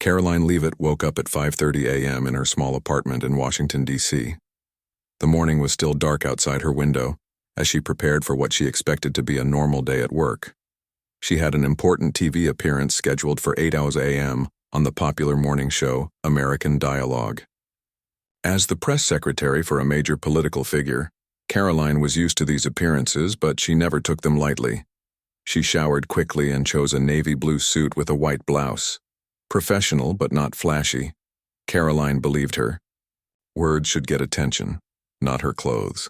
Karoline Leavitt woke up at 5:30 a.m. in her small apartment in Washington, D.C. The morning was still dark outside her window as she prepared for what she expected to be a normal day at work. She had an important TV appearance scheduled for 8 a.m. on the popular morning show American Dialogue. As the press secretary for a major political figure, Karoline was used to these appearances, but she never took them lightly. She showered quickly and chose a navy blue suit with a white blouse. Professional but not flashy. Karoline believed her. Words should get attention, not her clothes.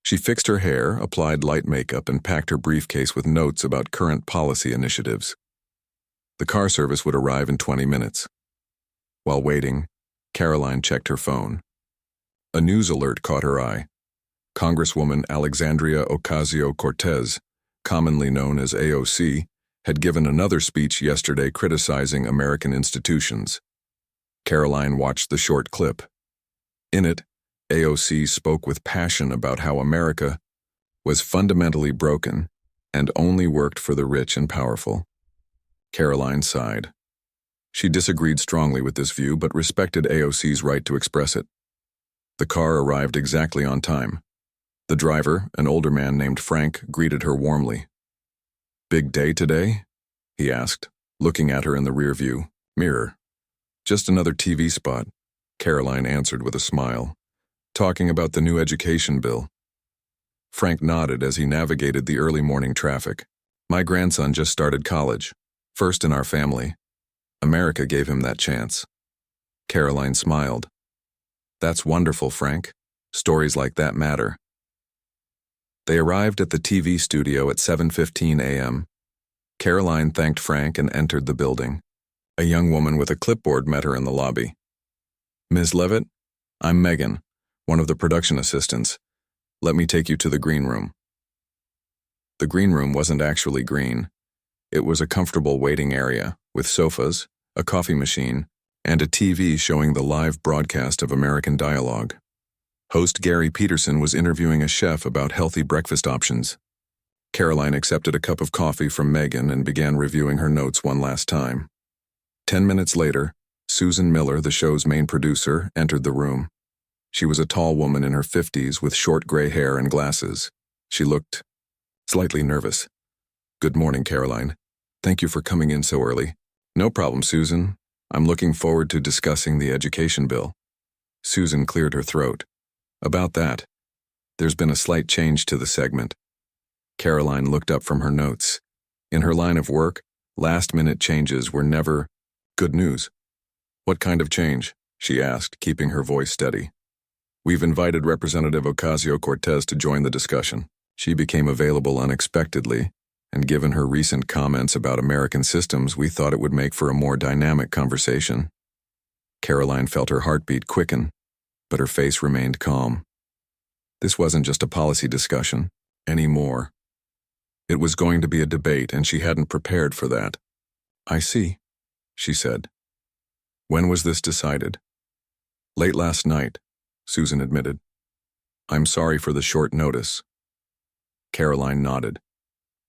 She fixed her hair, applied light makeup, and packed her briefcase with notes about current policy initiatives. The car service would arrive in 20 minutes. While waiting, Karoline checked her phone. A news alert caught her eye. Congresswoman Alexandria Ocasio-Cortez, commonly known as AOC, had given another speech yesterday criticizing American institutions. Karoline watched the short clip. In it, AOC spoke with passion about how America was fundamentally broken and only worked for the rich and powerful. Karoline sighed. She disagreed strongly with this view but respected AOC's right to express it. The car arrived exactly on time. The driver, an older man named Frank, greeted her warmly. "Big day today?" he asked, looking at her in the rearview mirror. "Just another TV spot," Karoline answered with a smile. "Talking about the new education bill." Frank nodded as he navigated the early morning traffic. "My grandson just started college, first in our family. America gave him that chance." Karoline smiled. "That's wonderful, Frank. Stories like that matter." They arrived at the TV studio at 7:15 a.m. Karoline thanked Frank and entered the building. A young woman with a clipboard met her in the lobby. "Ms. Leavitt, I'm Megan, one of the production assistants. Let me take you to the green room." The green room wasn't actually green. It was a comfortable waiting area with sofas, a coffee machine, and a TV showing the live broadcast of American Dialogue. Host Gary Peterson was interviewing a chef about healthy breakfast options. Karoline accepted a cup of coffee from Megan and began reviewing her notes one last time. 10 minutes later, Susan Miller, the show's main producer, entered the room. She was a tall woman in her 50s with short gray hair and glasses. She looked slightly nervous. "Good morning, Karoline. Thank you for coming in so early." "No problem, Susan. I'm looking forward to discussing the education bill." Susan cleared her throat. "About that, there's been a slight change to the segment." Karoline looked up from her notes. In her line of work, last-minute changes were never good news. "What kind of change?" she asked, keeping her voice steady. "We've invited Representative Ocasio-Cortez to join the discussion. She became available unexpectedly, and given her recent comments about American systems, we thought it would make for a more dynamic conversation." Karoline felt her heartbeat quicken, but her face remained calm. This wasn't just a policy discussion anymore. It was going to be a debate, and she hadn't prepared for that. "I see," she said. "When was this decided?" "Late last night," Susan admitted. "I'm sorry for the short notice." Karoline nodded.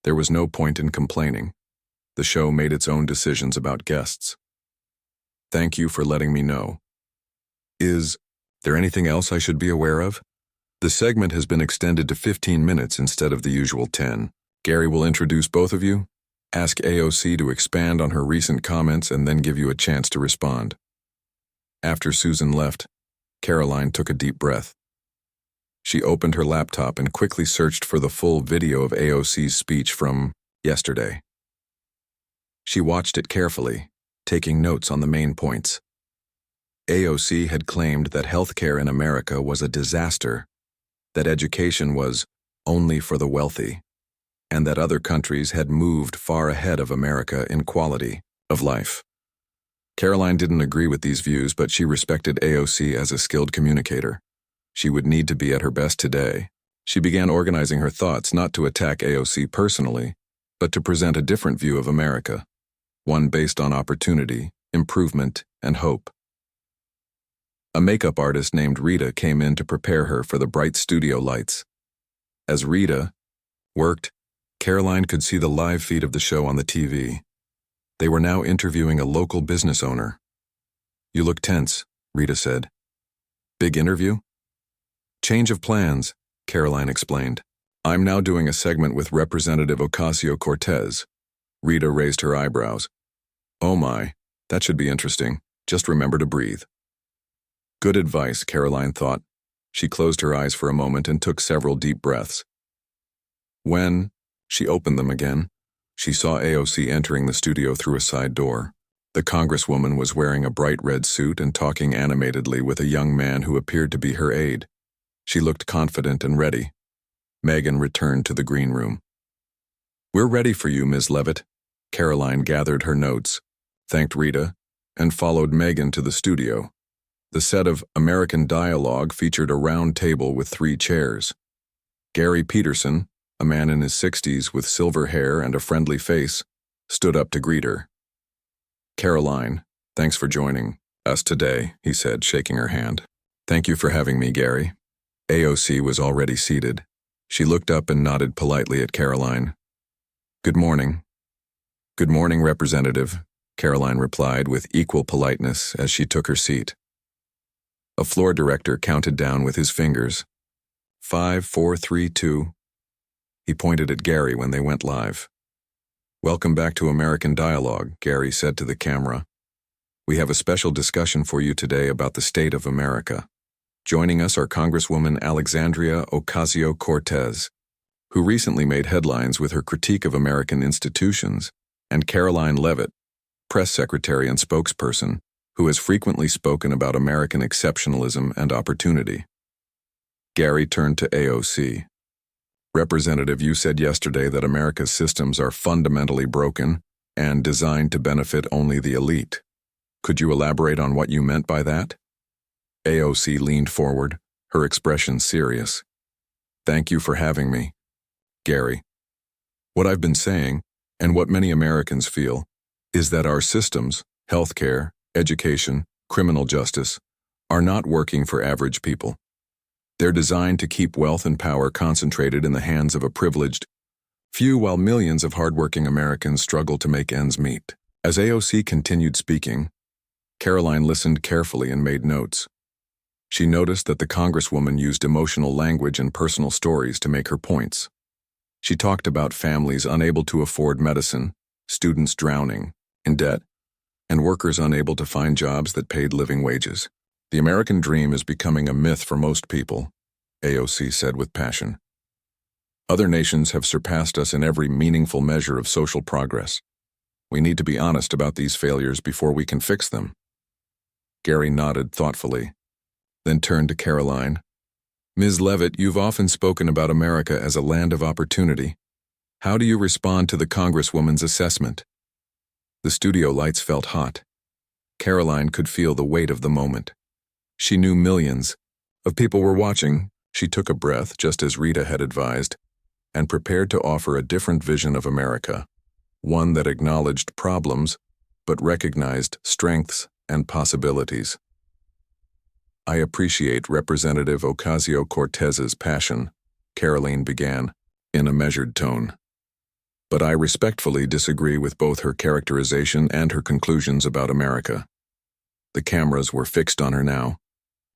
There was no point in complaining. The show made its own decisions about guests. "Thank you for letting me know. Is there anything else I should be aware of?" "The segment has been extended to 15 minutes instead of the usual 10. Gary will introduce both of you, ask AOC to expand on her recent comments, and then give you a chance to respond." After Susan left, Karoline took a deep breath. She opened her laptop and quickly searched for the full video of AOC's speech from yesterday. She watched it carefully, taking notes on the main points. AOC had claimed that healthcare in America was a disaster, that education was only for the wealthy, and that other countries had moved far ahead of America in quality of life. Karoline didn't agree with these views, but she respected AOC as a skilled communicator. She would need to be at her best today. She began organizing her thoughts not to attack AOC personally, but to present a different view of America, one based on opportunity, improvement, and hope. A makeup artist named Rita came in to prepare her for the bright studio lights. As Rita worked, Karoline could see the live feed of the show on the TV. They were now interviewing a local business owner. "You look tense," Rita said. "Big interview?" "Change of plans," Karoline explained. "I'm now doing a segment with Representative Ocasio-Cortez." Rita raised her eyebrows. "Oh my, that should be interesting. Just remember to breathe." Good advice, Karoline thought. She closed her eyes for a moment and took several deep breaths. When she opened them again, she saw AOC entering the studio through a side door. The Congresswoman was wearing a bright red suit and talking animatedly with a young man who appeared to be her aide. She looked confident and ready. Megan returned to the green room. "We're ready for you, Ms. Leavitt." Karoline gathered her notes, thanked Rita, and followed Megan to the studio. The set of American Dialogue featured a round table with 3 chairs. Gary Peterson, a man in his 60s with silver hair and a friendly face, stood up to greet her. "Karoline, thanks for joining us today," he said, shaking her hand. "Thank you for having me, Gary." AOC was already seated. She looked up and nodded politely at Karoline. "Good morning." "Good morning, Representative," Karoline replied with equal politeness as she took her seat. A floor director counted down with his fingers. 5, 4, 3, 2. He pointed at Gary when they went live. "Welcome back to American Dialogue," Gary said to the camera. "We have a special discussion for you today about the state of America." Joining us are Congresswoman Alexandria Ocasio-Cortez, who recently made headlines with her critique of American institutions, and Karoline Leavitt, press secretary and spokesperson, who has frequently spoken about American exceptionalism and opportunity. Gary turned to AOC. "Representative, you said yesterday that America's systems are fundamentally broken and designed to benefit only the elite. Could you elaborate on what you meant by that?" AOC leaned forward, her expression serious. "Thank you for having me, Gary. What I've been saying, and what many Americans feel, is that our systems, healthcare, education, criminal justice, are not working for average people. They're designed to keep wealth and power concentrated in the hands of a privileged few while millions of hardworking Americans struggle to make ends meet." As AOC continued speaking, Karoline listened carefully and made notes. She noticed that the Congresswoman used emotional language and personal stories to make her points. She talked about families unable to afford medicine, students drowning in debt, and workers unable to find jobs that paid living wages. "The American dream is becoming a myth for most people," AOC said with passion. "Other nations have surpassed us in every meaningful measure of social progress. We need to be honest about these failures before we can fix them." Gary nodded thoughtfully, then turned to Karoline. "Ms. Leavitt, you've often spoken about America as a land of opportunity. How do you respond to the Congresswoman's assessment?" The studio lights felt hot. Karoline could feel the weight of the moment. She knew millions of people were watching. She took a breath, just as Rita had advised, and prepared to offer a different vision of America, one that acknowledged problems but recognized strengths and possibilities. "I appreciate Representative Ocasio-Cortez's passion," Karoline began, in a measured tone. "But I respectfully disagree with both her characterization and her conclusions about America." The cameras were fixed on her now.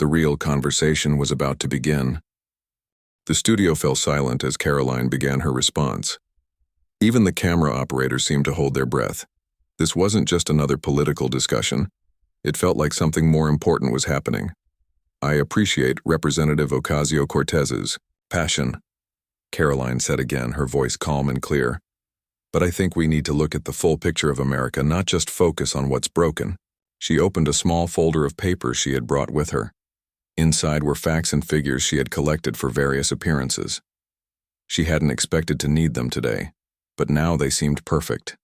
The real conversation was about to begin. The studio fell silent as Karoline began her response. Even the camera operators seemed to hold their breath. This wasn't just another political discussion. It felt like something more important was happening. "I appreciate Representative Ocasio-Cortez's passion," Karoline said again, her voice calm and clear. "But I think we need to look at the full picture of America, not just focus on what's broken." She opened a small folder of papers she had brought with her. Inside were facts and figures she had collected for various appearances. She hadn't expected to need them today, but now they seemed perfect.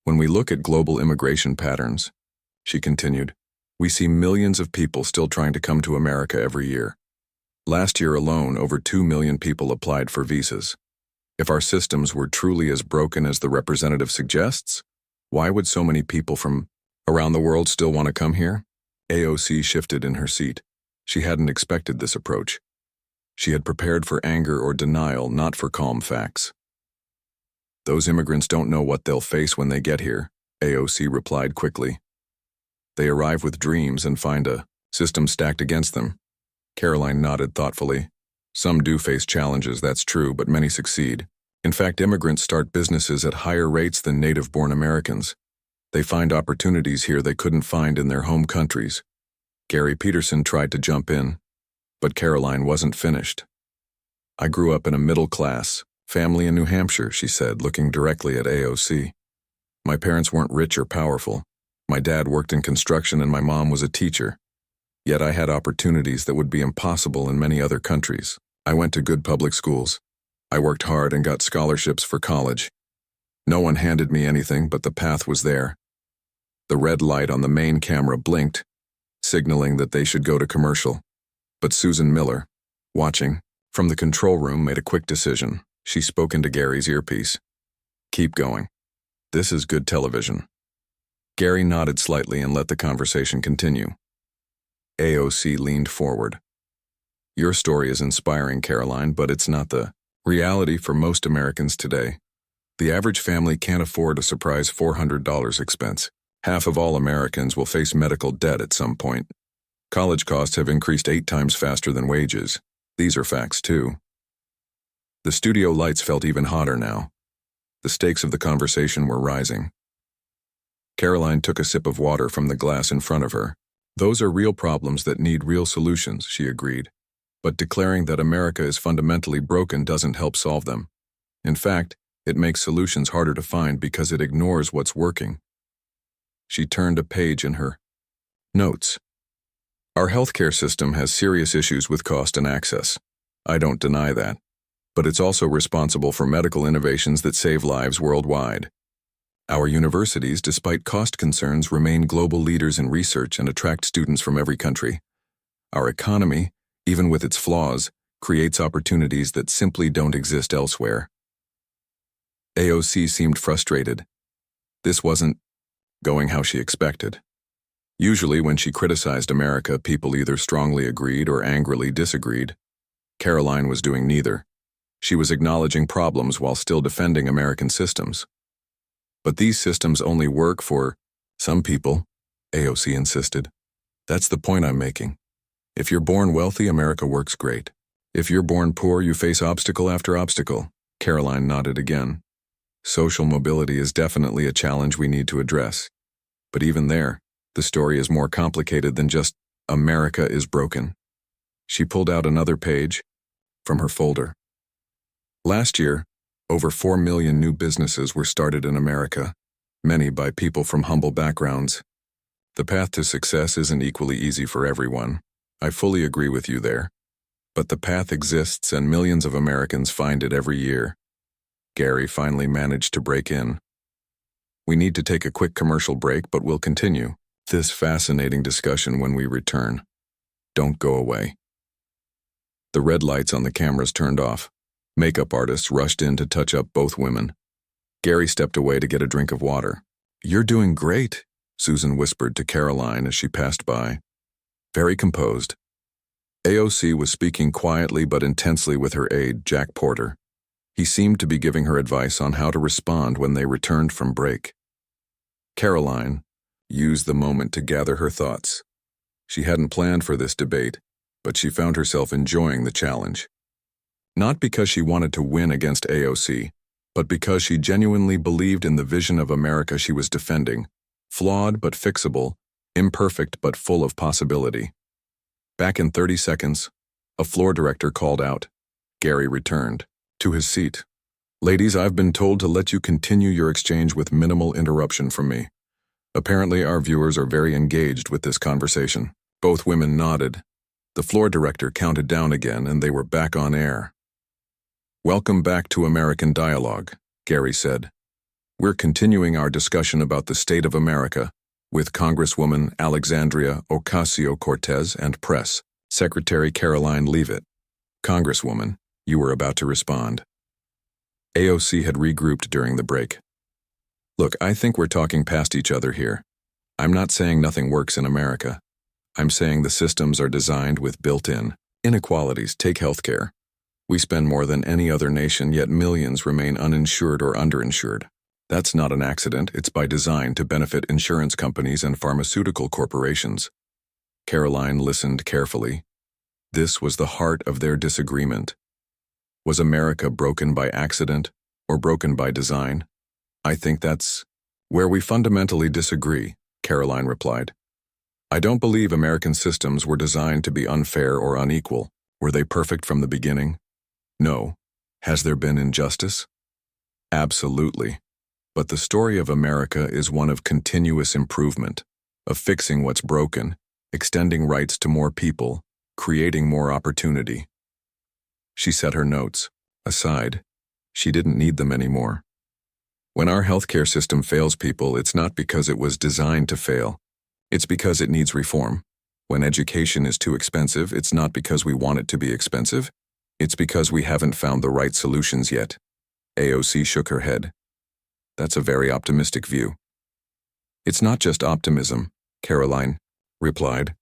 "When we look at global immigration patterns," she continued, "we see millions of people still trying to come to America every year. Last year alone, over 2 million people applied for visas. If our systems were truly as broken as the representative suggests, why would so many people from around the world still want to come here?" AOC shifted in her seat. She hadn't expected this approach. She had prepared for anger or denial, not for calm facts. Those immigrants don't know what they'll face when they get here, AOC replied quickly. They arrive with dreams and find a system stacked against them. Karoline nodded thoughtfully. Some do face challenges, that's true, but many succeed. In fact, immigrants start businesses at higher rates than native-born Americans. They find opportunities here they couldn't find in their home countries. Gary Peterson tried to jump in, but Karoline wasn't finished. I grew up in a middle-class family in New Hampshire, she said, looking directly at AOC. My parents weren't rich or powerful. My dad worked in construction and my mom was a teacher. Yet I had opportunities that would be impossible in many other countries. I went to good public schools. I worked hard and got scholarships for college. No one handed me anything, but the path was there. The red light on the main camera blinked, signaling that they should go to commercial. But Susan Miller, watching from the control room, made a quick decision. She spoke into Gary's earpiece. Keep going. This is good television. Gary nodded slightly and let the conversation continue. AOC leaned forward. Your story is inspiring, Karoline, but it's not the reality for most Americans today. The average family can't afford a surprise $400 expense. Half of all Americans will face medical debt at some point. College costs have increased 8 times faster than wages. These are facts, too. The studio lights felt even hotter now. The stakes of the conversation were rising. Karoline took a sip of water from the glass in front of her. Those are real problems that need real solutions, she agreed. But declaring that America is fundamentally broken doesn't help solve them. In fact, it makes solutions harder to find because it ignores what's working. She turned a page in her notes. Our healthcare system has serious issues with cost and access. I don't deny that. But it's also responsible for medical innovations that save lives worldwide. Our universities, despite cost concerns, remain global leaders in research and attract students from every country. Our economy, even with its flaws, creates opportunities that simply don't exist elsewhere. AOC seemed frustrated. This wasn't going how she expected. Usually when she criticized America, people either strongly agreed or angrily disagreed. Karoline was doing neither. She was acknowledging problems while still defending American systems. But these systems only work for some people, AOC insisted. That's the point I'm making. If you're born wealthy, America works great. If you're born poor, you face obstacle after obstacle. Karoline nodded again. Social mobility is definitely a challenge we need to address. But even there, the story is more complicated than just America is broken. She pulled out another page from her folder. Last year, over 4 million new businesses were started in America, many by people from humble backgrounds. The path to success isn't equally easy for everyone. I fully agree with you there. But the path exists and millions of Americans find it every year. Gary finally managed to break in. We need to take a quick commercial break, but we'll continue this fascinating discussion when we return. Don't go away. The red lights on the cameras turned off. Makeup artists rushed in to touch up both women. Gary stepped away to get a drink of water. You're doing great, Susan whispered to Karoline as she passed by. Very composed. AOC was speaking quietly but intensely with her aide, Jack Porter. He seemed to be giving her advice on how to respond when they returned from break. Karoline used the moment to gather her thoughts. She hadn't planned for this debate, but she found herself enjoying the challenge. Not because she wanted to win against AOC, but because she genuinely believed in the vision of America she was defending, flawed but fixable, imperfect but full of possibility. Back in 30 seconds, a floor director called out. Gary returned to his seat. Ladies, I've been told to let you continue your exchange with minimal interruption from me. Apparently, our viewers are very engaged with this conversation. Both women nodded. The floor director counted down again, and they were back on air. Welcome back to American Dialogue, Gary said. We're continuing our discussion about the state of America with Congresswoman Alexandria Ocasio-Cortez and Press Secretary Karoline Leavitt. Congresswoman, you were about to respond. AOC had regrouped during the break. Look, I think we're talking past each other here. I'm not saying nothing works in America. I'm saying the systems are designed with built-in inequalities. Take healthcare. We spend more than any other nation, yet millions remain uninsured or underinsured. That's not an accident, it's by design to benefit insurance companies and pharmaceutical corporations. Karoline listened carefully. This was the heart of their disagreement. Was America broken by accident or broken by design? I think that's where we fundamentally disagree, Karoline replied. I don't believe American systems were designed to be unfair or unequal. Were they perfect from the beginning? No. Has there been injustice? Absolutely. But the story of America is one of continuous improvement, of fixing what's broken, extending rights to more people, creating more opportunity. She set her notes aside. She didn't need them anymore. When our healthcare system fails people, it's not because it was designed to fail. It's because it needs reform. When education is too expensive, it's not because we want it to be expensive. It's because we haven't found the right solutions yet. AOC shook her head. That's a very optimistic view. It's not just optimism, Karoline replied.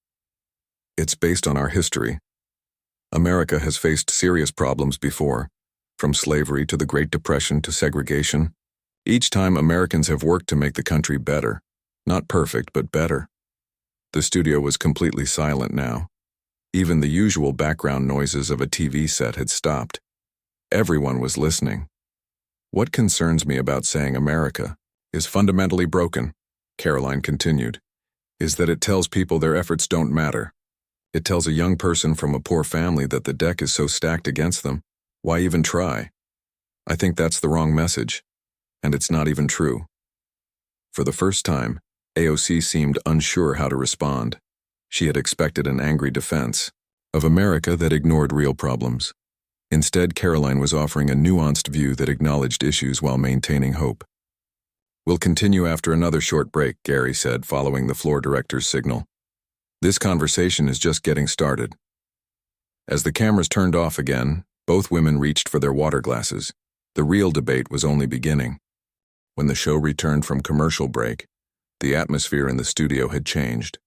It's based on our history. America has faced serious problems before, from slavery to the Great Depression to segregation. Each time Americans have worked to make the country better. Not perfect, but better. The studio was completely silent now. Even the usual background noises of a TV set had stopped. Everyone was listening. What concerns me about saying America is fundamentally broken, Karoline continued, is that it tells people their efforts don't matter. It tells a young person from a poor family that the deck is so stacked against them, why even try? I think that's the wrong message, and it's not even true. For the first time, AOC seemed unsure how to respond. She had expected an angry defense of America that ignored real problems. Instead, Karoline was offering a nuanced view that acknowledged issues while maintaining hope. We'll continue after another short break, Gary said, following the floor director's signal. This conversation is just getting started. As the cameras turned off again, both women reached for their water glasses. The real debate was only beginning. When the show returned from commercial break, the atmosphere in the studio had changed.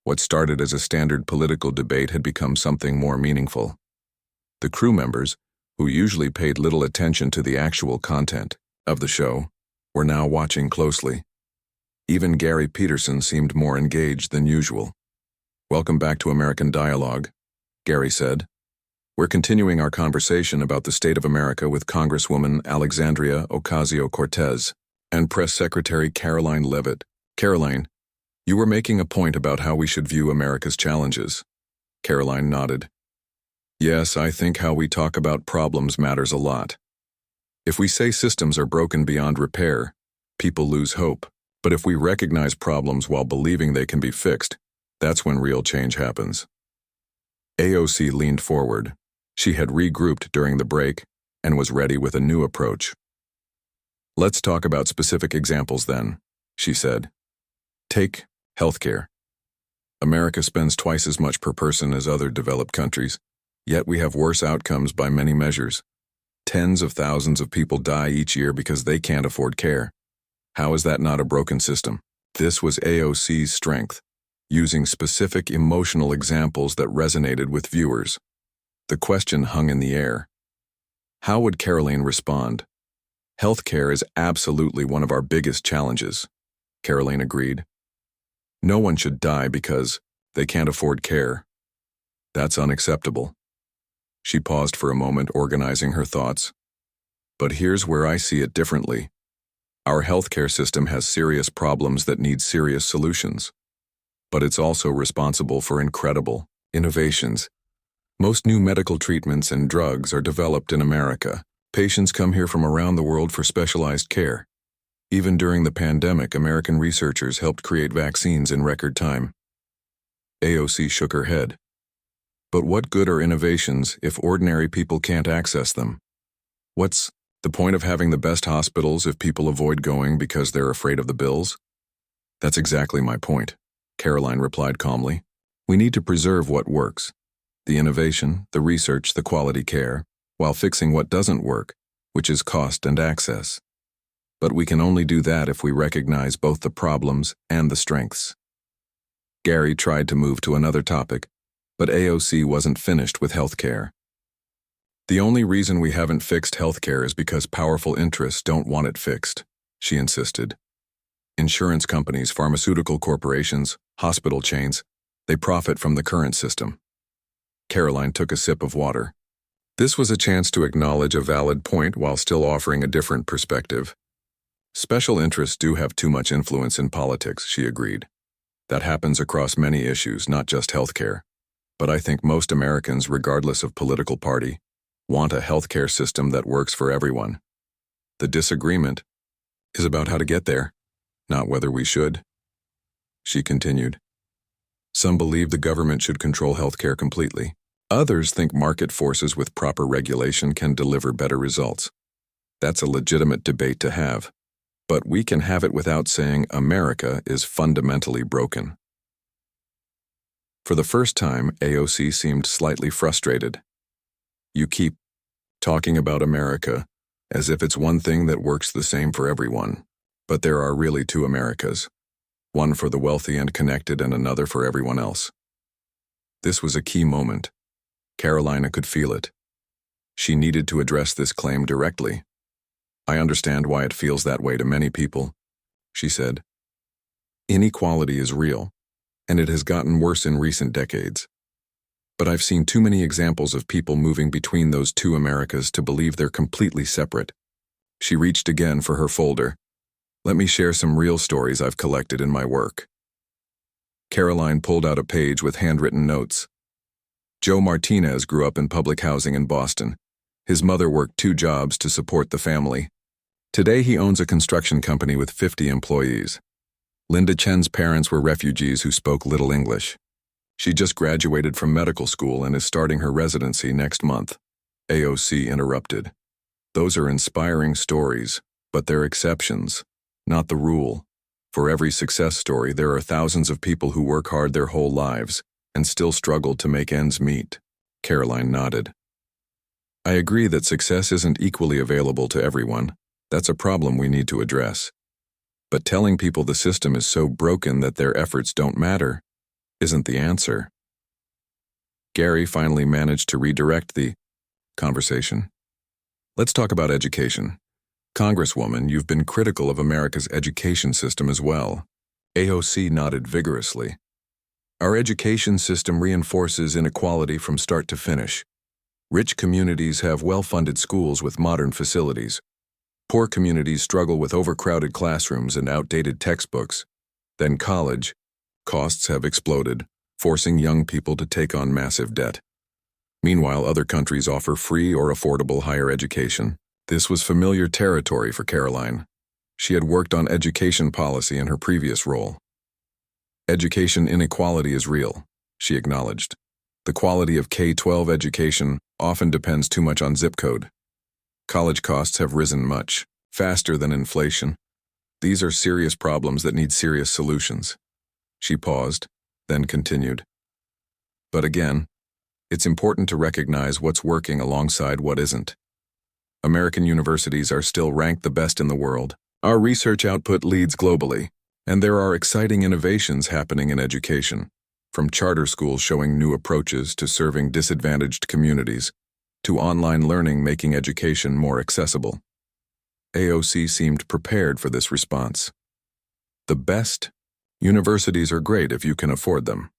What started as a standard political debate had become something more meaningful. The crew members, who usually paid little attention to the actual content of the show, were now watching closely. Even Gary Peterson seemed more engaged than usual. Welcome back to American Dialogue, Gary said. We're continuing our conversation about the state of America with Congresswoman Alexandria Ocasio-Cortez and Press Secretary Karoline Leavitt. Karoline, you were making a point about how we should view America's challenges. Karoline nodded. Yes, I think how we talk about problems matters a lot. If we say systems are broken beyond repair, people lose hope. But if we recognize problems while believing they can be fixed, that's when real change happens. AOC leaned forward. She had regrouped during the break and was ready with a new approach. Let's talk about specific examples then, she said. Take healthcare. America spends twice as much per person as other developed countries, yet we have worse outcomes by many measures. Tens of thousands of people die each year because they can't afford care. How is that not a broken system? This was AOC's strength, using specific emotional examples that resonated with viewers. The question hung in the air. How would Karoline respond? Healthcare is absolutely one of our biggest challenges, Karoline agreed. No one should die because they can't afford care. That's unacceptable. She paused for a moment, organizing her thoughts. But here's where I see it differently. Our healthcare system has serious problems that need serious solutions. But it's also responsible for incredible innovations. Most new medical treatments and drugs are developed in America. Patients come here from around the world for specialized care. Even during the pandemic, American researchers helped create vaccines in record time. AOC shook her head. But what good are innovations if ordinary people can't access them? What's the point of having the best hospitals if people avoid going because they're afraid of the bills? That's exactly my point, Karoline replied calmly. We need to preserve what works. The innovation, the research, the quality care, while fixing what doesn't work, which is cost and access. But we can only do that if we recognize both the problems and the strengths. Gary tried to move to another topic, but AOC wasn't finished with healthcare. The only reason we haven't fixed healthcare is because powerful interests don't want it fixed, she insisted. Insurance companies, pharmaceutical corporations, hospital chains, they profit from the current system. Karoline took a sip of water. This was a chance to acknowledge a valid point while still offering a different perspective. Special interests do have too much influence in politics, she agreed. That happens across many issues, not just healthcare. But I think most Americans, regardless of political party, want a healthcare system that works for everyone. The disagreement is about how to get there, not whether we should. She continued. Some believe the government should control healthcare completely. Others think market forces with proper regulation can deliver better results. That's a legitimate debate to have. But we can have it without saying America is fundamentally broken. For the first time, AOC seemed slightly frustrated. You keep talking about America as if it's one thing that works the same for everyone. But there are really two Americas. One for the wealthy and connected and another for everyone else. This was a key moment. Karoline could feel it. She needed to address this claim directly. I understand why it feels that way to many people, she said. Inequality is real, and it has gotten worse in recent decades. But I've seen too many examples of people moving between those two Americas to believe they're completely separate. She reached again for her folder. Let me share some real stories I've collected in my work. Karoline pulled out a page with handwritten notes. Joe Martinez grew up in public housing in Boston. His mother worked 2 jobs to support the family. Today he owns a construction company with 50 employees. Linda Chen's parents were refugees who spoke little English. She just graduated from medical school and is starting her residency next month. AOC interrupted. Those are inspiring stories, but they're exceptions, not the rule. For every success story, there are thousands of people who work hard their whole lives and still struggle to make ends meet. Karoline nodded. I agree that success isn't equally available to everyone. That's a problem we need to address. But telling people the system is so broken that their efforts don't matter isn't the answer. Gary finally managed to redirect the conversation. Let's talk about education. Congresswoman, you've been critical of America's education system as well. AOC nodded vigorously. Our education system reinforces inequality from start to finish. Rich communities have well-funded schools with modern facilities. Poor communities struggle with overcrowded classrooms and outdated textbooks. Then college. Costs have exploded, forcing young people to take on massive debt. Meanwhile, other countries offer free or affordable higher education. This was familiar territory for Karoline. She had worked on education policy in her previous role. Education inequality is real, she acknowledged. The quality of K-12 education often depends too much on zip code. College costs have risen much, faster than inflation. These are serious problems that need serious solutions. She paused, then continued. But again, it's important to recognize what's working alongside what isn't. American universities are still ranked the best in the world. Our research output leads globally, and there are exciting innovations happening in education, from charter schools showing new approaches to serving disadvantaged communities, to online learning making education more accessible. AOC seemed prepared for this response. The best? Universities are great if you can afford them.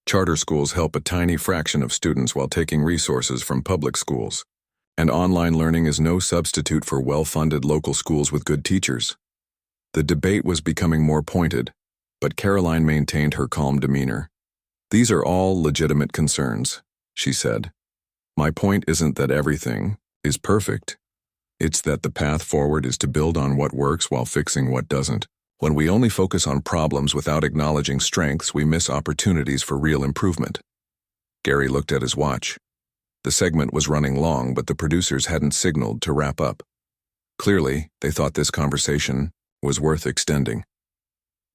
Charter schools help a tiny fraction of students while taking resources from public schools. And online learning is no substitute for well-funded local schools with good teachers. The debate was becoming more pointed, but Karoline maintained her calm demeanor. These are all legitimate concerns, she said. My point isn't that everything is perfect. It's that the path forward is to build on what works while fixing what doesn't. When we only focus on problems without acknowledging strengths, we miss opportunities for real improvement. Gary looked at his watch. The segment was running long, but the producers hadn't signaled to wrap up. Clearly, they thought this conversation was worth extending.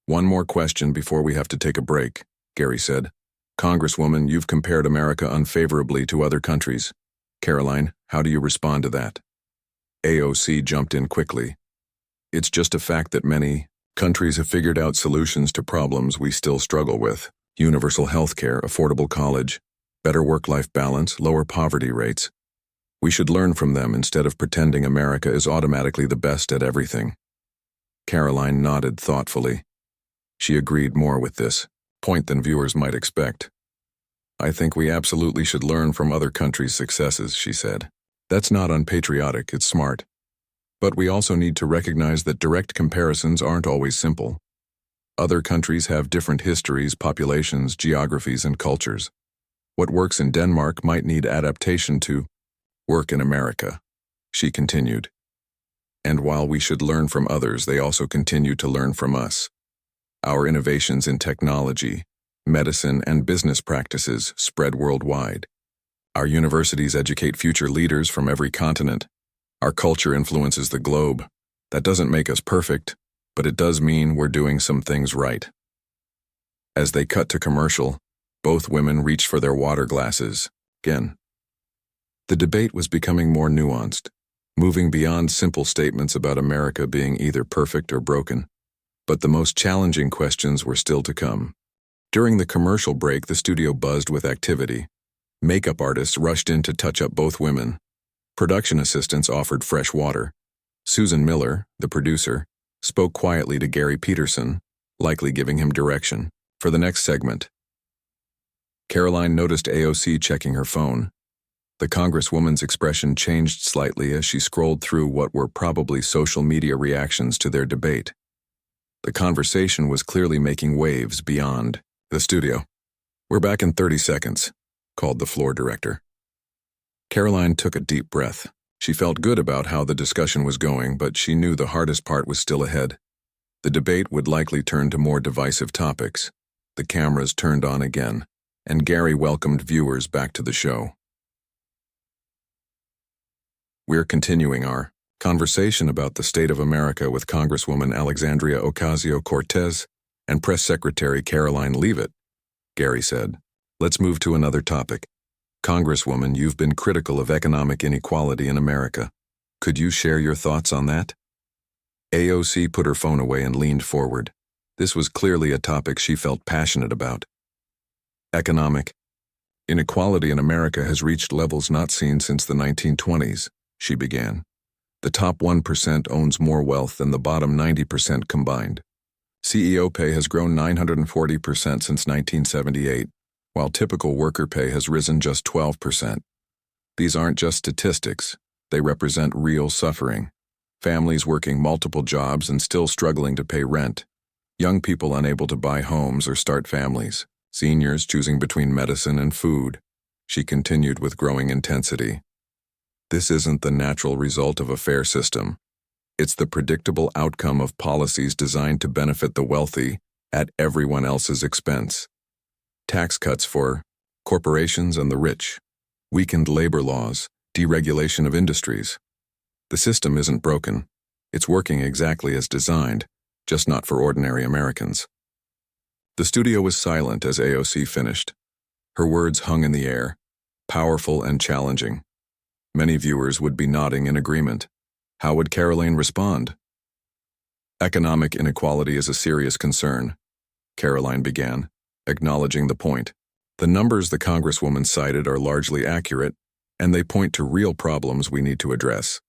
One more question before we have to take a break, Gary said. Congresswoman, you've compared America unfavorably to other countries. Karoline, how do you respond to that? AOC jumped in quickly. It's just a fact that many countries have figured out solutions to problems we still struggle with. Universal health care, affordable college, better work-life balance, lower poverty rates. We should learn from them instead of pretending America is automatically the best at everything. Karoline nodded thoughtfully. She agreed more with this point than viewers might expect. I think we absolutely should learn from other countries' successes, she said. That's not unpatriotic, it's smart. But we also need to recognize that direct comparisons aren't always simple. Other countries have different histories, populations, geographies, and cultures. What works in Denmark might need adaptation to work in America, she continued. And while we should learn from others, they also continue to learn from us. Our innovations in technology, medicine, and business practices spread worldwide. Our universities educate future leaders from every continent. Our culture influences the globe. That doesn't make us perfect, but it does mean we're doing some things right. As they cut to commercial, both women reached for their water glasses. Again. The debate was becoming more nuanced, moving beyond simple statements about America being either perfect or broken. But the most challenging questions were still to come. During the commercial break, the studio buzzed with activity. Makeup artists rushed in to touch up both women. Production assistants offered fresh water. Susan Miller, the producer, spoke quietly to Gary Peterson, likely giving him direction for the next segment. Karoline noticed AOC checking her phone. The Congresswoman's expression changed slightly as she scrolled through what were probably social media reactions to their debate. The conversation was clearly making waves beyond the studio. We're back in 30 seconds, called the floor director. Karoline took a deep breath. She felt good about how the discussion was going, but she knew the hardest part was still ahead. The debate would likely turn to more divisive topics. The cameras turned on again, and Gary welcomed viewers back to the show. We're continuing our conversation about the state of America with Congresswoman Alexandria Ocasio-Cortez and Press Secretary Karoline Leavitt, Gary said. Let's move to another topic. Congresswoman, you've been critical of economic inequality in America. Could you share your thoughts on that? AOC put her phone away and leaned forward. This was clearly a topic she felt passionate about. Economic inequality in America has reached levels not seen since the 1920s, she began. The top 1% owns more wealth than the bottom 90% combined. CEO pay has grown 940% since 1978, while typical worker pay has risen just 12%. These aren't just statistics, they represent real suffering. Families working multiple jobs and still struggling to pay rent. Young people unable to buy homes or start families. Seniors choosing between medicine and food. She continued with growing intensity. This isn't the natural result of a fair system. It's the predictable outcome of policies designed to benefit the wealthy at everyone else's expense. Tax cuts for corporations and the rich, weakened labor laws, deregulation of industries. The system isn't broken. It's working exactly as designed, just not for ordinary Americans. The studio was silent as AOC finished. Her words hung in the air, powerful and challenging. Many viewers would be nodding in agreement. How would Karoline respond? Economic inequality is a serious concern, Karoline began, acknowledging the point. The numbers the Congresswoman cited are largely accurate, and they point to real problems we need to address.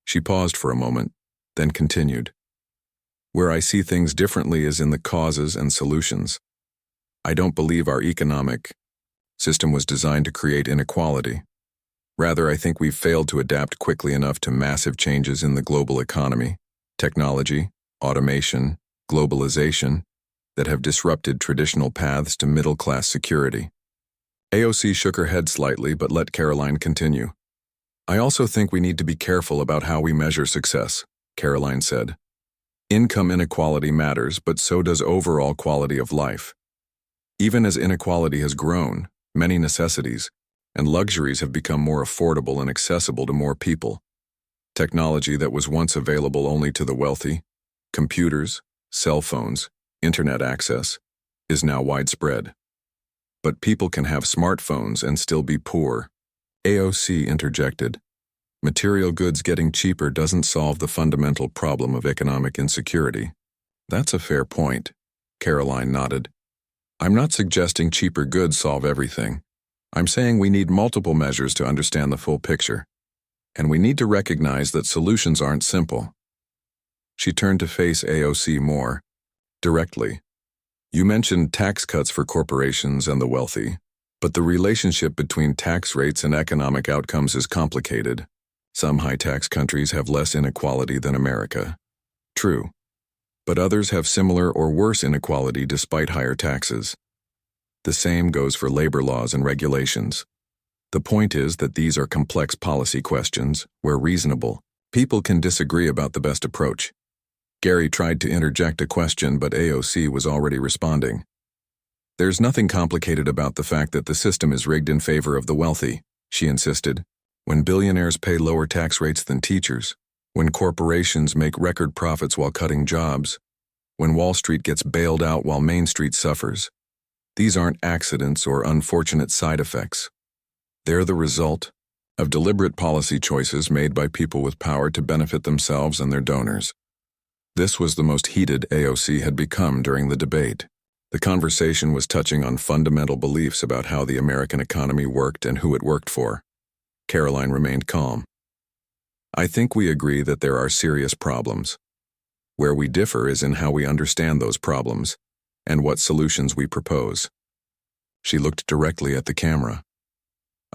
She paused for a moment, then continued. Where I see things differently is in the causes and solutions. I don't believe our economic system was designed to create inequality. Rather, I think we've failed to adapt quickly enough to massive changes in the global economy, technology, automation, globalization, that have disrupted traditional paths to middle-class security. AOC shook her head slightly but let Karoline continue. I also think we need to be careful about how we measure success, Karoline said. Income inequality matters, but so does overall quality of life. Even as inequality has grown, many necessities and luxuries have become more affordable and accessible to more people. Technology that was once available only to the wealthy, computers, cell phones, internet access, is now widespread. But people can have smartphones and still be poor. AOC interjected. Material goods getting cheaper doesn't solve the fundamental problem of economic insecurity. That's a fair point, Karoline nodded. I'm not suggesting cheaper goods solve everything. I'm saying we need multiple measures to understand the full picture, and we need to recognize that solutions aren't simple. She turned to face AOC more directly. You mentioned tax cuts for corporations and the wealthy, but the relationship between tax rates and economic outcomes is complicated. Some high-tax countries have less inequality than America. True. But others have similar or worse inequality despite higher taxes. The same goes for labor laws and regulations. The point is that these are complex policy questions where reasonable people can disagree about the best approach. Gary tried to interject a question, but AOC was already responding. There's nothing complicated about the fact that the system is rigged in favor of the wealthy, she insisted. When billionaires pay lower tax rates than teachers, when corporations make record profits while cutting jobs, when Wall Street gets bailed out while Main Street suffers, these aren't accidents or unfortunate side effects. They're the result of deliberate policy choices made by people with power to benefit themselves and their donors. This was the most heated AOC had become during the debate. The conversation was touching on fundamental beliefs about how the American economy worked and who it worked for. Karoline remained calm. I think we agree that there are serious problems. Where we differ is in how we understand those problems and what solutions we propose. She looked directly at the camera.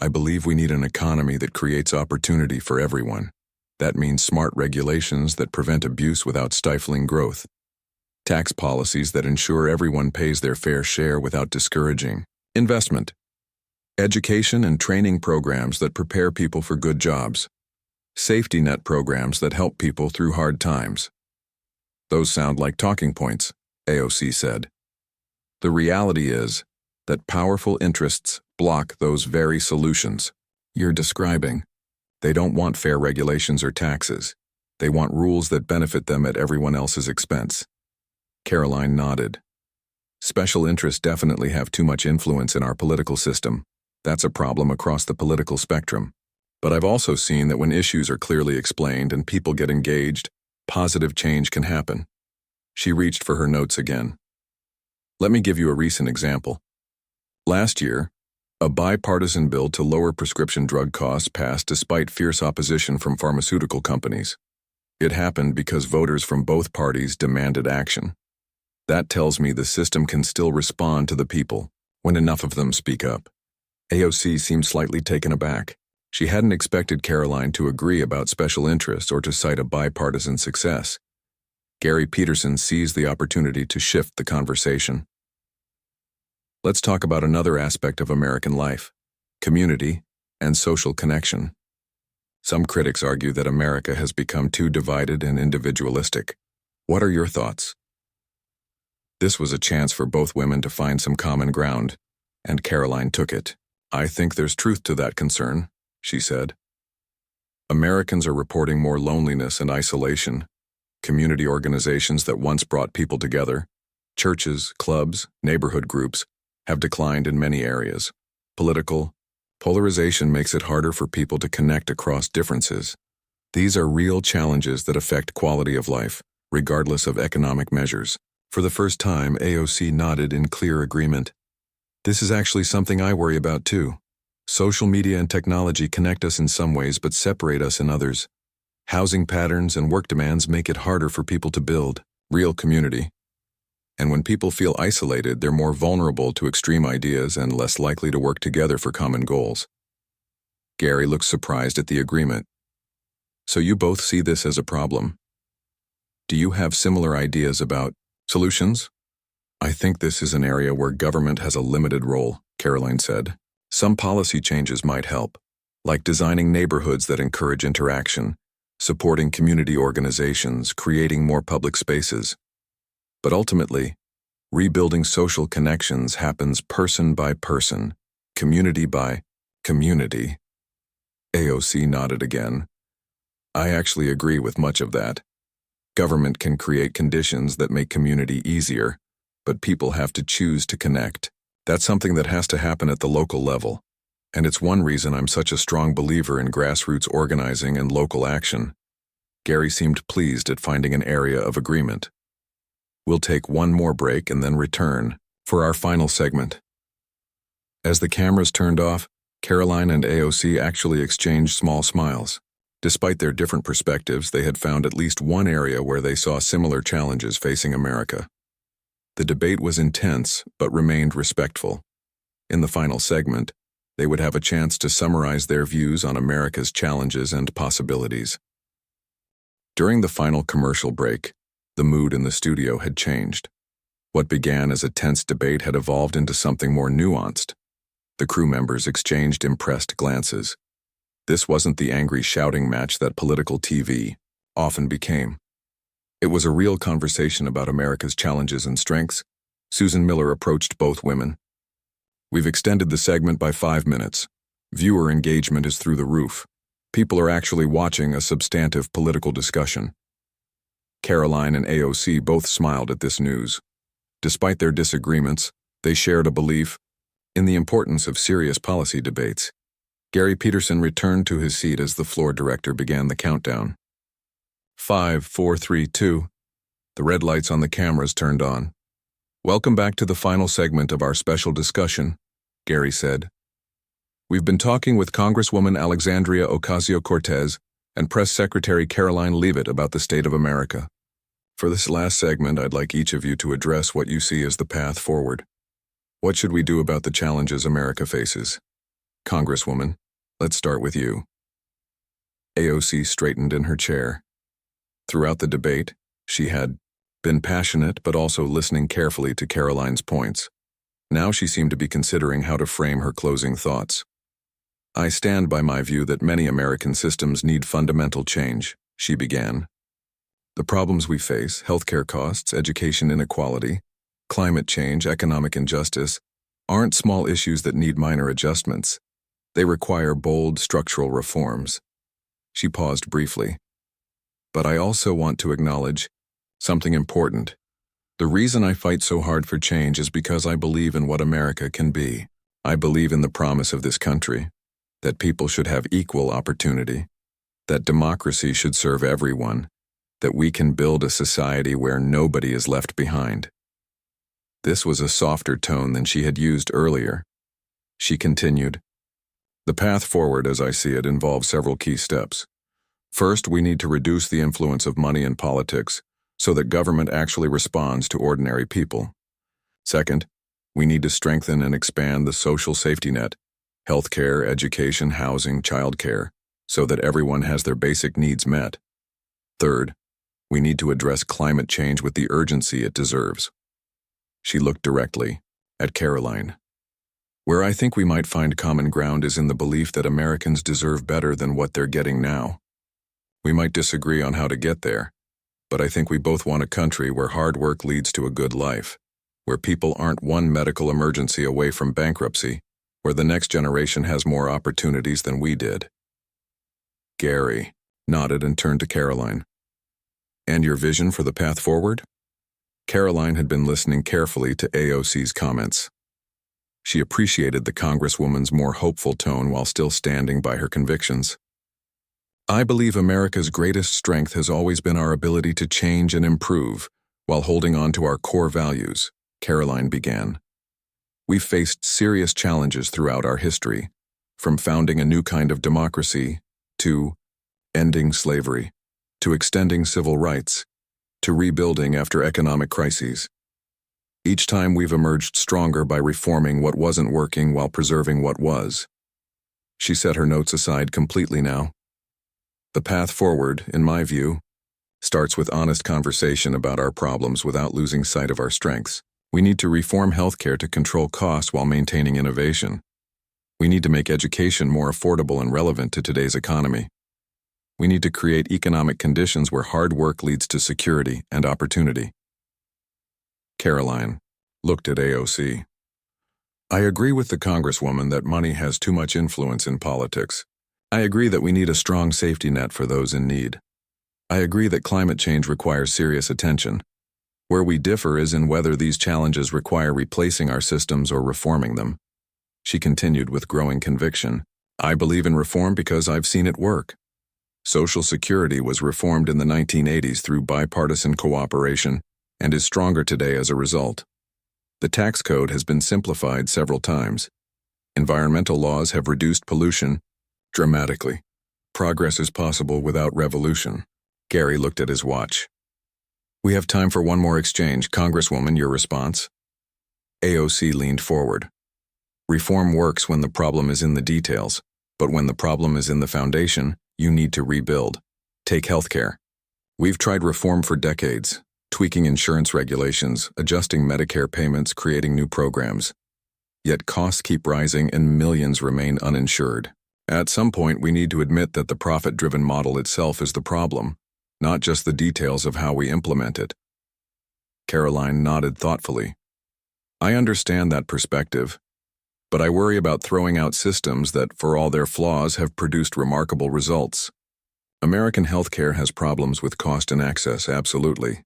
I believe we need an economy that creates opportunity for everyone. That means smart regulations that prevent abuse without stifling growth. Tax policies that ensure everyone pays their fair share without discouraging investment. Education and training programs that prepare people for good jobs. Safety net programs that help people through hard times. Those sound like talking points, AOC said. The reality is that powerful interests block those very solutions you're describing. They don't want fair regulations or taxes. They want rules that benefit them at everyone else's expense. Karoline nodded. Special interests definitely have too much influence in our political system. That's a problem across the political spectrum. But I've also seen that when issues are clearly explained and people get engaged, positive change can happen. She reached for her notes again. Let me give you a recent example. Last year, a bipartisan bill to lower prescription drug costs passed despite fierce opposition from pharmaceutical companies. It happened because voters from both parties demanded action. That tells me the system can still respond to the people when enough of them speak up. AOC seemed slightly taken aback. She hadn't expected Karoline to agree about special interests or to cite a bipartisan success. Gary Peterson seized the opportunity to shift the conversation. Let's talk about another aspect of American life, community and social connection. Some critics argue that America has become too divided and individualistic. What are your thoughts? This was a chance for both women to find some common ground, and Karoline took it. I think there's truth to that concern, she said. Americans are reporting more loneliness and isolation. Community organizations that once brought people together, churches, clubs, neighborhood groups, have declined in many areas. Political polarization makes it harder for people to connect across differences. These are real challenges that affect quality of life, regardless of economic measures. For the first time, AOC nodded in clear agreement. This is actually something I worry about too. Social media and technology connect us in some ways but separate us in others. Housing patterns and work demands make it harder for people to build real community. And when people feel isolated, they're more vulnerable to extreme ideas and less likely to work together for common goals. Gary looked surprised at the agreement. So you both see this as a problem. Do you have similar ideas about solutions? I think this is an area where government has a limited role, Karoline said. Some policy changes might help, like designing neighborhoods that encourage interaction, supporting community organizations, creating more public spaces. But ultimately, rebuilding social connections happens person by person, community by community. AOC nodded again. I actually agree with much of that. Government can create conditions that make community easier, but people have to choose to connect. That's something that has to happen at the local level. And it's one reason I'm such a strong believer in grassroots organizing and local action. Gary seemed pleased at finding an area of agreement. We'll take one more break and then return for our final segment. As the cameras turned off, Karoline and AOC actually exchanged small smiles. Despite their different perspectives, they had found at least one area where they saw similar challenges facing America. The debate was intense, but remained respectful. In the final segment, they would have a chance to summarize their views on America's challenges and possibilities. During the final commercial break, the mood in the studio had changed. What began as a tense debate had evolved into something more nuanced. The crew members exchanged impressed glances. This wasn't the angry shouting match that political TV often became. It was a real conversation about America's challenges and strengths. Susan Miller approached both women. "We've extended the segment by 5 minutes. Viewer engagement is through the roof. People are actually watching a substantive political discussion." Karoline and AOC both smiled at this news. Despite their disagreements, they shared a belief in the importance of serious policy debates. Gary Peterson returned to his seat as the floor director began the countdown. 5, 4, 3, 2. The red lights on the cameras turned on. "Welcome back to the final segment of our special discussion," Gary said. "We've been talking with Congresswoman Alexandria Ocasio-Cortez and Press Secretary Karoline Leavitt about the state of America. For this last segment, I'd like each of you to address what you see as the path forward. What should we do about the challenges America faces? Congresswoman, let's start with you." AOC straightened in her chair. Throughout the debate, she had been passionate but also listening carefully to Karoline's points. Now she seemed to be considering how to frame her closing thoughts. "I stand by my view that many American systems need fundamental change," she began. "The problems we face, healthcare costs, education inequality, climate change, economic injustice, aren't small issues that need minor adjustments. They require bold structural reforms." She paused briefly. "But I also want to acknowledge something important. The reason I fight so hard for change is because I believe in what America can be. I believe in the promise of this country, that people should have equal opportunity, that democracy should serve everyone, that we can build a society where nobody is left behind." This was a softer tone than she had used earlier. She continued, "The path forward, as I see it, involves several key steps. First, we need to reduce the influence of money in politics so that government actually responds to ordinary people. Second, we need to strengthen and expand the social safety net, healthcare, education, housing, childcare, so that everyone has their basic needs met. Third, we need to address climate change with the urgency it deserves." She looked directly at Karoline. "Where I think we might find common ground is in the belief that Americans deserve better than what they're getting now. We might disagree on how to get there, but I think we both want a country where hard work leads to a good life, where people aren't one medical emergency away from bankruptcy, where the next generation has more opportunities than we did." Gary nodded and turned to Karoline. "And your vision for the path forward?" Karoline had been listening carefully to AOC's comments. She appreciated the Congresswoman's more hopeful tone while still standing by her convictions. "I believe America's greatest strength has always been our ability to change and improve while holding on to our core values," Karoline began. "We've faced serious challenges throughout our history, from founding a new kind of democracy, to ending slavery, to extending civil rights, to rebuilding after economic crises. Each time we've emerged stronger by reforming what wasn't working while preserving what was." She set her notes aside completely now. "The path forward, in my view, starts with honest conversation about our problems without losing sight of our strengths. We need to reform healthcare to control costs while maintaining innovation. We need to make education more affordable and relevant to today's economy. We need to create economic conditions where hard work leads to security and opportunity." Karoline looked at AOC. "I agree with the Congresswoman that money has too much influence in politics. I agree that we need a strong safety net for those in need. I agree that climate change requires serious attention. Where we differ is in whether these challenges require replacing our systems or reforming them." She continued with growing conviction. "I believe in reform because I've seen it work. Social Security was reformed in the 1980s through bipartisan cooperation and is stronger today as a result. The tax code has been simplified several times. Environmental laws have reduced pollution dramatically. Progress is possible without revolution. Gary looked at his watch. We have time for one more exchange. Congresswoman, your response? AOC leaned forward. Reform works when the problem is in the details, but when the problem is in the foundation, you need to rebuild. Take healthcare. We've tried reform for decades, tweaking insurance regulations, adjusting Medicare payments, creating new programs. Yet costs keep rising and millions remain uninsured. At some point, we need to admit that the profit-driven model itself is the problem, not just the details of how we implement it. Karoline nodded thoughtfully. I understand that perspective, but I worry about throwing out systems that, for all their flaws, have produced remarkable results. American healthcare has problems with cost and access, absolutely.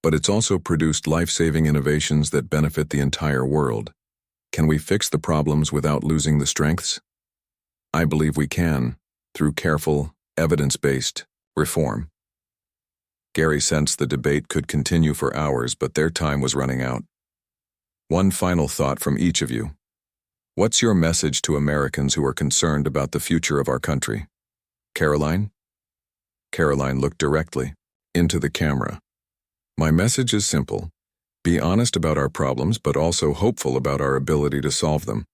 But it's also produced life-saving innovations that benefit the entire world. Can we fix the problems without losing the strengths? I believe we can, through careful, evidence-based reform. Gary sensed the debate could continue for hours, but their time was running out. One final thought from each of you. What's your message to Americans who are concerned about the future of our country? Karoline? Karoline looked directly into the camera. My message is simple. Be honest about our problems, but also hopeful about our ability to solve them.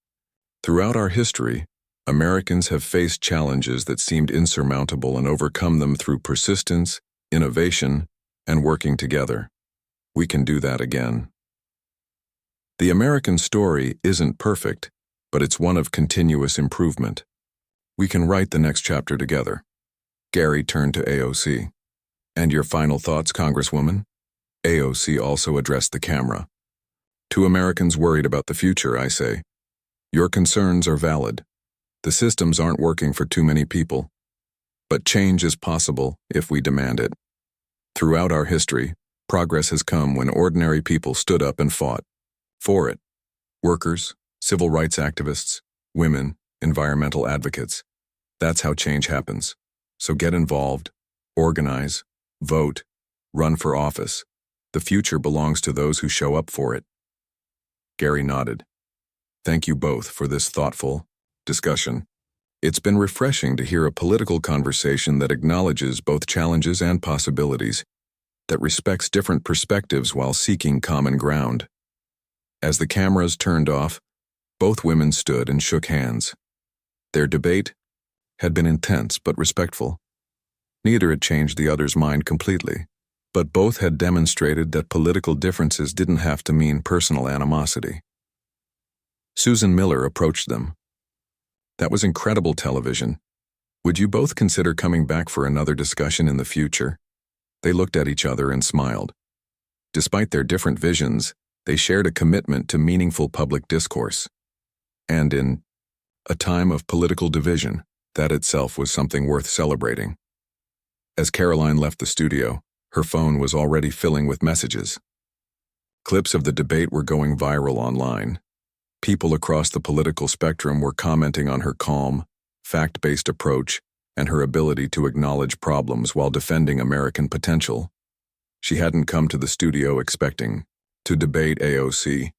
Throughout our history, Americans have faced challenges that seemed insurmountable and overcome them through persistence, innovation, and working together. We can do that again. The American story isn't perfect, but it's one of continuous improvement. We can write the next chapter together. Gary turned to AOC. And your final thoughts, Congresswoman? AOC also addressed the camera. To Americans worried about the future, I say, your concerns are valid. The systems aren't working for too many people. But change is possible if we demand it. Throughout our history, progress has come when ordinary people stood up and fought for it. Workers, civil rights activists, women, environmental advocates. That's how change happens. So get involved, organize, vote, run for office. The future belongs to those who show up for it. Gary nodded. Thank you both for this thoughtful discussion. It's been refreshing to hear a political conversation that acknowledges both challenges and possibilities, that respects different perspectives while seeking common ground. As the cameras turned off, both women stood and shook hands. Their debate had been intense but respectful. Neither had changed the other's mind completely, but both had demonstrated that political differences didn't have to mean personal animosity. Susan Miller approached them. That was incredible television. Would you both consider coming back for another discussion in the future? They looked at each other and smiled. Despite their different visions, they shared a commitment to meaningful public discourse. And in a time of political division, that itself was something worth celebrating. As Karoline left the studio, her phone was already filling with messages. Clips of the debate were going viral online. People across the political spectrum were commenting on her calm, fact-based approach and her ability to acknowledge problems while defending American potential. She hadn't come to the studio expecting to debate AOC.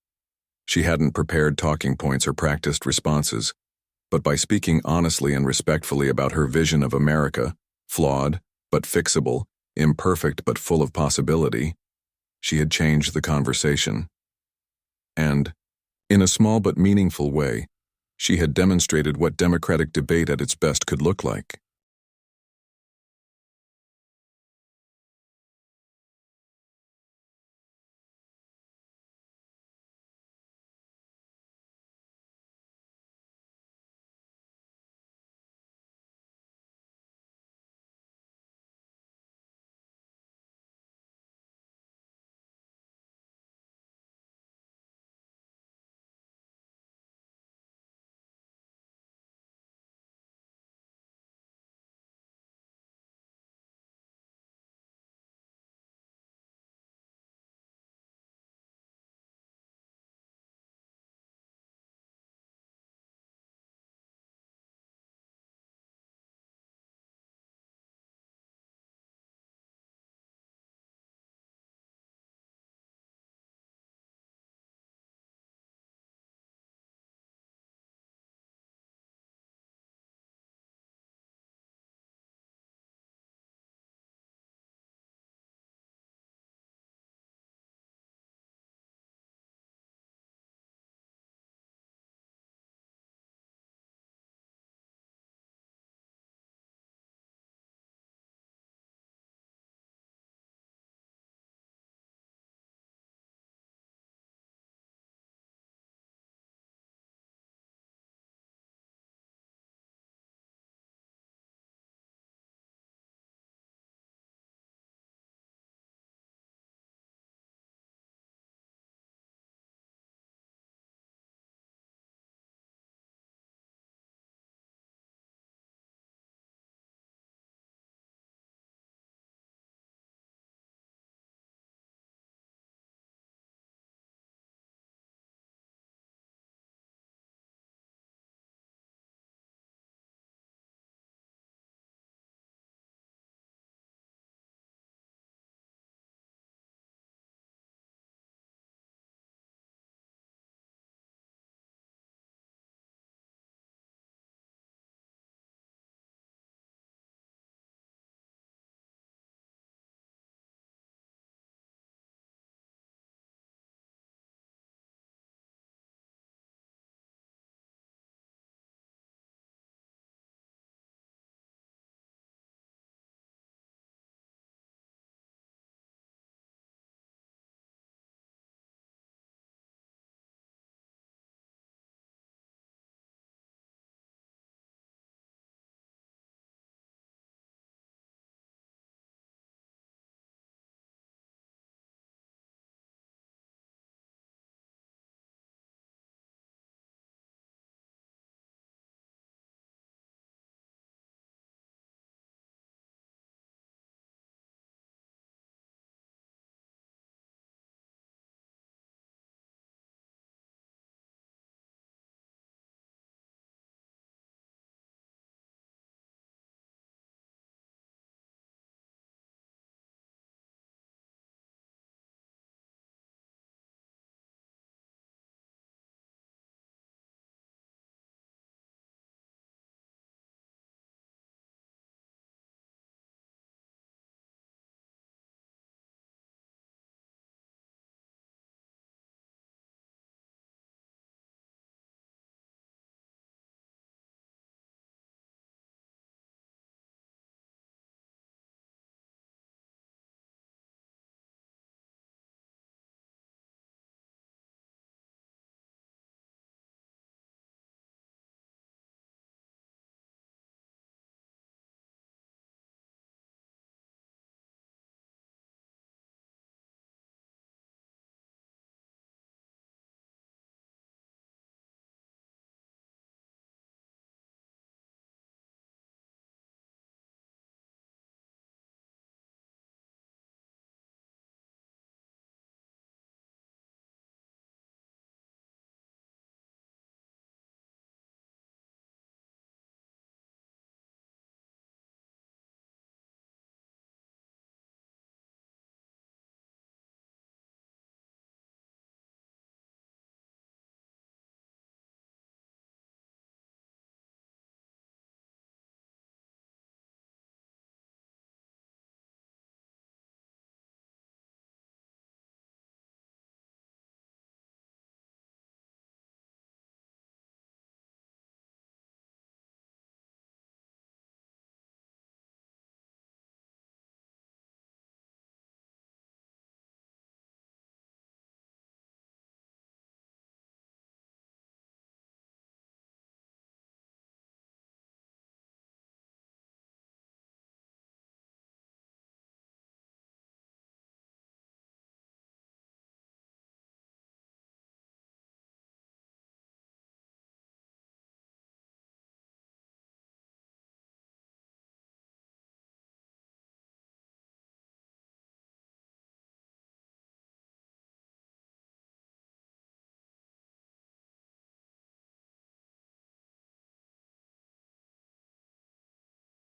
She hadn't prepared talking points or practiced responses, but by speaking honestly and respectfully about her vision of America, flawed but fixable, imperfect but full of possibility, she had changed the conversation. And, in a small but meaningful way, she had demonstrated what democratic debate at its best could look like.